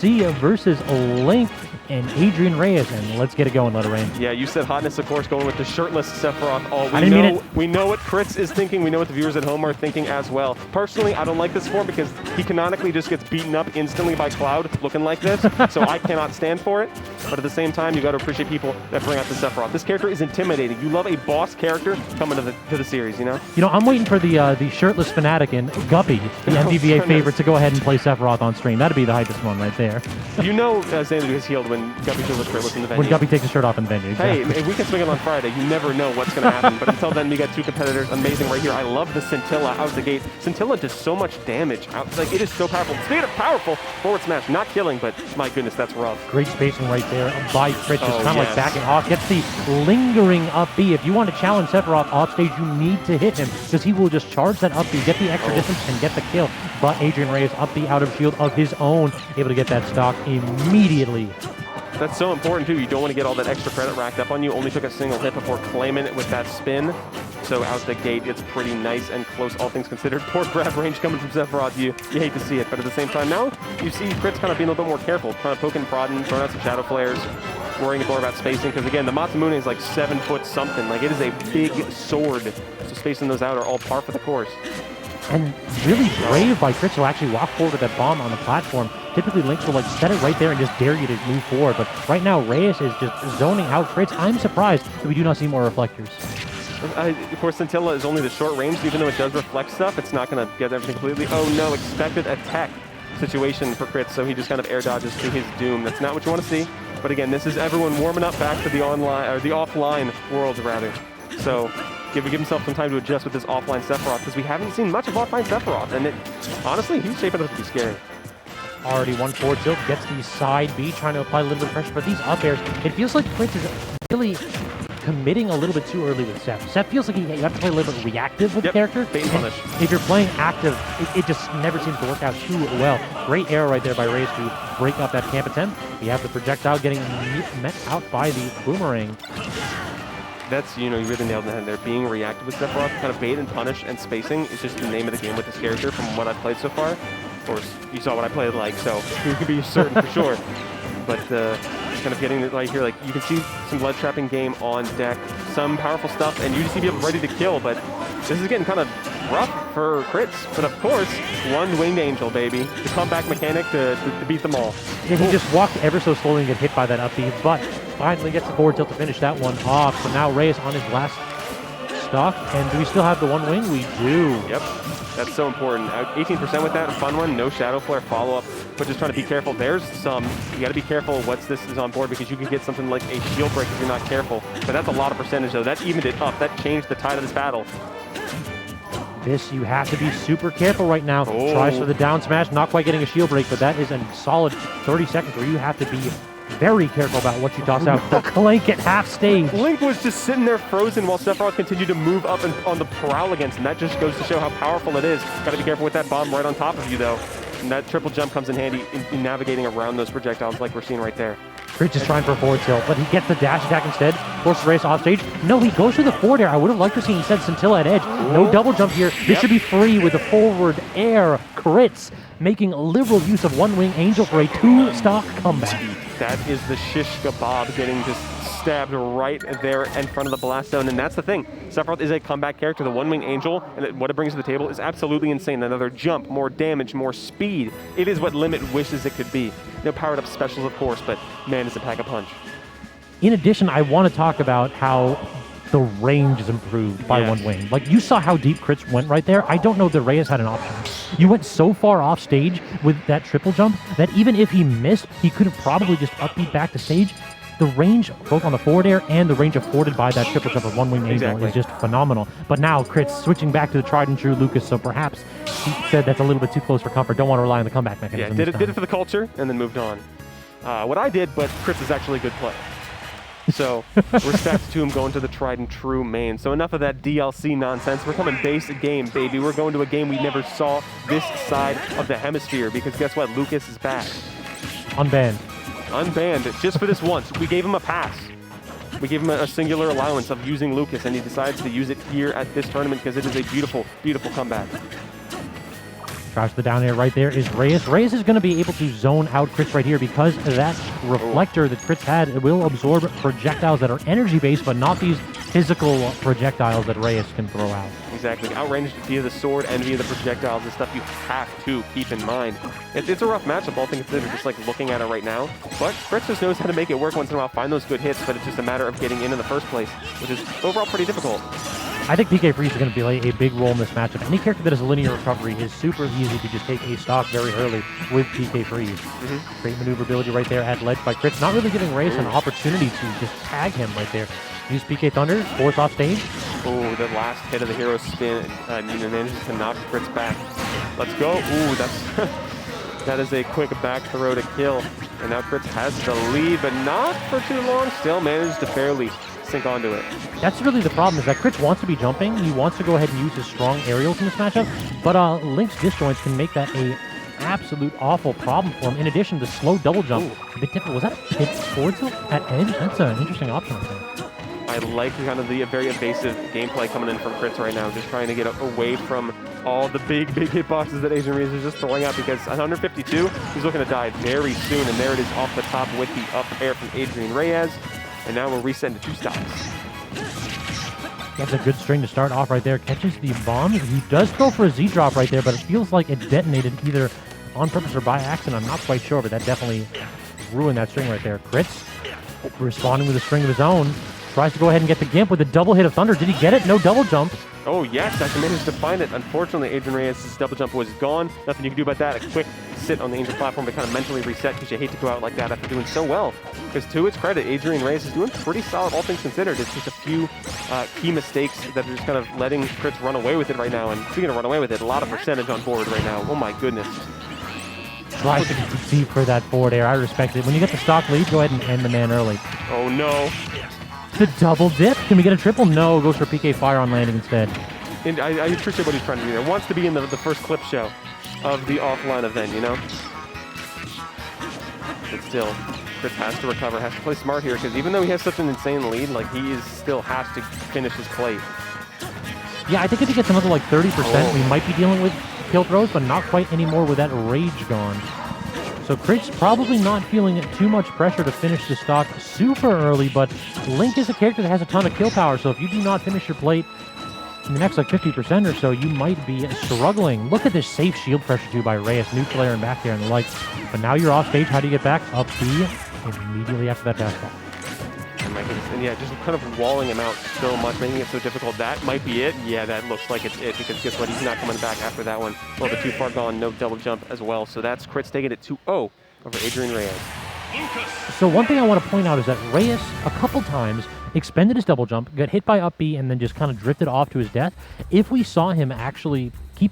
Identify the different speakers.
Speaker 1: versus Link and Adrian Reyes, and let's get it going, let it rain.
Speaker 2: Yeah, you said hotness, of course, going with the shirtless Sephiroth.
Speaker 1: We
Speaker 2: know what Crits is thinking. We know what the viewers at home are thinking as well. Personally, I don't like this form because he canonically just gets beaten up instantly by Cloud looking like this, so I cannot stand for it. But at the same time, you got to appreciate people that bring out the Sephiroth. This character is intimidating. You love a boss character coming to the series, you know?
Speaker 1: You know, I'm waiting for the shirtless fanatic and Guppy, the MVBA favorite, to go ahead and play Sephiroth on stream. That'd be the hypest one right there.
Speaker 2: You know Xanadu is healed when Guppy feels shirtless in the venue.
Speaker 1: When Guppy takes his shirt off in the venue. Exactly.
Speaker 2: Hey, if we can swing it on Friday, you never know what's going to happen. But until then, we got two competitors. Amazing right here. I love the Scintilla out the gate. Scintilla does so much damage. Like, it is so powerful. Speed of powerful forward smash. Not killing, but my goodness, that's rough.
Speaker 1: Great spacing right there by Crits. Just kind of like backing off. Gets the lingering up B. If you want to challenge Sephiroth off stage, you need to hit him because he will just charge that up B, get the extra distance, and get the kill. But Adrian Reyes up B out of shield of his own, able to get that stock immediately.
Speaker 2: That's so important, too. You don't want to get all that extra credit racked up on you. Only took a single hit before claiming it with that spin. So out the gate, it's pretty nice and close, all things considered. Poor grab range coming from Sephiroth. You hate to see it. But at the same time, now you see Crits kind of being a little bit more careful, trying to poke and prodding, throwing out some shadow flares, worrying more about spacing. Because, again, the Masamune is like 7 foot something. Like, it is a big sword. So spacing those out are all par for the course.
Speaker 1: And really brave by Crits to actually walk forward with that bomb on the platform. Typically, Link will like set it right there and just dare you to move forward. But right now, Reyes is just zoning out Crits. I'm surprised that we do not see more reflectors.
Speaker 2: Of course, Scintilla is only the short range. Even though it does reflect stuff, it's not going to get everything completely. Oh no, expected attack situation for Crits, so he just kind of air dodges to his doom. That's not what you want to see. But again, this is everyone warming up back to the online, or the offline world, rather. So give himself some time to adjust with this offline Sephiroth, because we haven't seen much of offline Sephiroth, and honestly, he's shaping up to be scary.
Speaker 1: Already one forward tilt, gets the side B, trying to apply a little bit of pressure, but these up airs, it feels like Crits is really committing a little bit too early with Seph. Seph feels like you have to play a little bit reactive with the character.
Speaker 2: Bait and punish.
Speaker 1: If you're playing active, it just never seems to work out too well. Great arrow right there by Reyes to break up that camp attempt. We have the projectile getting met out by the boomerang.
Speaker 2: That's, you really nailed it there. Being reactive with Sephiroth, kind of bait and punish and spacing is just the name of the game with this character from what I've played so far. Of course, you saw what I played like, so you can be certain for sure. But kind of getting it right here, like you can see some lead trapping game on deck, some powerful stuff, and you just see people ready to kill, but this is getting kind of rough for Crits. But of course, one winged angel, baby. The comeback mechanic to beat them all.
Speaker 1: Yeah, he just walked ever so slowly and get hit by that up B, but finally gets the forward tilt to finish that one off. So now Reyes on his last stock, and do we still have the one wing? We do.
Speaker 2: Yep, that's so important. 18% with that, a fun one, no shadow flare follow-up, but just trying to be careful. There's some, you gotta be careful what's this is on board, because you can get something like a shield break if you're not careful. But that's a lot of percentage though. That evened it up, that changed the tide of this battle.
Speaker 1: This, you have to be super careful right now. Tries for the down smash, not quite getting a shield break, but that is a solid 30 seconds where you have to be very careful about what you toss out. The clank at half stage.
Speaker 2: Link was just sitting there frozen while Sephiroth continued to move up and on the prowl against him. That just goes to show how powerful it is. Got to be careful with that bomb right on top of you, though. And that triple jump comes in handy in navigating around those projectiles like we're seeing right there.
Speaker 1: Crits is trying for a forward tilt, but he gets the dash attack instead. Forces Reyes off stage. No, he goes for the forward air. I would have liked to see instead Scintilla at edge. No double jump here. This should be free with the forward air. Crits making liberal use of one wing angel for a 2-stock comeback.
Speaker 2: That is the shish kebab getting just stabbed right there in front of the blast zone. And that's the thing. Sephiroth is a comeback character. The one-wing angel, and what it brings to the table is absolutely insane. Another jump, more damage, more speed. It is what Limit wishes it could be. No powered up specials, of course, but man, it's a pack a punch.
Speaker 1: In addition, I want to talk about how the range is improved by one wing. Like, you saw how deep Crits went right there. I don't know that Reyes had an option. You went so far off stage with that triple jump that even if he missed, he could have probably just upbeat back to stage. The range, both on the forward air and the range afforded by that triple jump of one wing angel is just phenomenal. But now Crits switching back to the tried and true Lucas, so perhaps he said that's a little bit too close for comfort. Don't want to rely on the comeback mechanism.
Speaker 2: Yeah, did it for the culture and then moved on. What I did, but Crits is actually a good player. So, respect to him going to the tried and true main. So enough of that DLC nonsense. We're coming base game, baby. We're going to a game we never saw this side of the hemisphere, because guess what? Lucas is back.
Speaker 1: Unbanned.
Speaker 2: Unbanned, just for this once. We gave him a pass. We gave him a singular allowance of using Lucas, and he decides to use it here at this tournament because it is a beautiful, beautiful comeback.
Speaker 1: Tries the down air right there is Reyes. Reyes is going to be able to zone out crits right here because that reflector that crits had, it will absorb projectiles that are energy-based, but not these physical projectiles that Reyes can throw out.
Speaker 2: Exactly. Outranged via the sword and via the projectiles is stuff you have to keep in mind. It's a rough matchup, all things considered, just like looking at it right now. But Fritz just knows how to make it work once in a while, find those good hits, but it's just a matter of getting in the first place, which is overall pretty difficult.
Speaker 1: I think PK Freeze is going to play a big role in this matchup. Any character that has a linear recovery is super easy to just take a stock very early with PK Freeze. Great maneuverability right there at ledge by Crits. Not really giving Reyes an opportunity to just tag him right there. Use PK Thunder, force off stage.
Speaker 2: Oh, the last hit of the hero spin. Nina manages to knock Crits back. Let's go. Ooh, that's that is a quick back throw to kill. And now Crits has the lead, but not for too long. Still manages to barely sink onto it.
Speaker 1: That's really the problem, is that Crits wants to be jumping. He wants to go ahead and use his strong aerials in this matchup, but Link's disjoints can make that a absolute awful problem for him. In addition, the slow double jump, a bit different. Was that a pit forward tilt at edge? That's an interesting option, I think.
Speaker 2: I like kind of the very evasive gameplay coming in from Crits right now, just trying to get away from all the big hitboxes that Adrian Reyes is just throwing out, because at 152, he's looking to die very soon, and there it is off the top with the up air from Adrian Reyes. And now we're resetting to 2 stocks.
Speaker 1: That's a good string to start off right there. Catches the bomb. He does go for a Z drop right there, but it feels like it detonated either on purpose or by accident. I'm not quite sure, but that definitely ruined that string right there. Crits responding with a string of his own. Tries to go ahead and get the Gimp with a double hit of Thunder. Did he get it? No double jump.
Speaker 2: Oh, yes, I managed to find it. Unfortunately, Adrian Reyes' double jump was gone. Nothing you can do about that. A quick sit on the Angel platform to kind of mentally reset, because you hate to go out like that after doing so well. Because to its credit, Adrian Reyes is doing pretty solid, all things considered. It's just a few key mistakes that are just kind of letting Crits run away with it right now. And speaking of run away with it, a lot of percentage on board right now. Oh my goodness.
Speaker 1: Tries to get deep for that forward air. I respect it. When you get the stock lead, go ahead and end the man early.
Speaker 2: Oh no.
Speaker 1: The double dip. Can we get a triple? No. Goes for PK Fire on landing instead.
Speaker 2: And I appreciate what he's trying to do there. Wants to be in the first clip show of the offline event, you know? But still, Crits has to recover, has to play smart here, because even though he has such an insane lead, like, he still has to finish his plate.
Speaker 1: Yeah, I think if he gets another like 30%, we might be dealing with kill throws, but not quite anymore with that rage gone. So Crits probably not feeling too much pressure to finish the stock super early, but Link is a character that has a ton of kill power, so if you do not finish your plate in the next like 50% or so, you might be struggling. Look at this safe shield pressure too by Reyes, new player and back there and the like. But now you're off stage. How do you get back? Up B immediately after that fastball.
Speaker 2: Oh my goodness. And yeah, just kind of walling him out so much, making it so difficult. That might be it. Yeah, that looks like it's it, because guess what? He's not coming back after that one. A little bit too far gone, no double jump as well. So that's Crits taking it 2-0 over Adrian Reyes.
Speaker 1: So one thing I want to point out is that Reyes, a couple times, expended his double jump, got hit by up B, and then just kind of drifted off to his death. If we saw him actually keep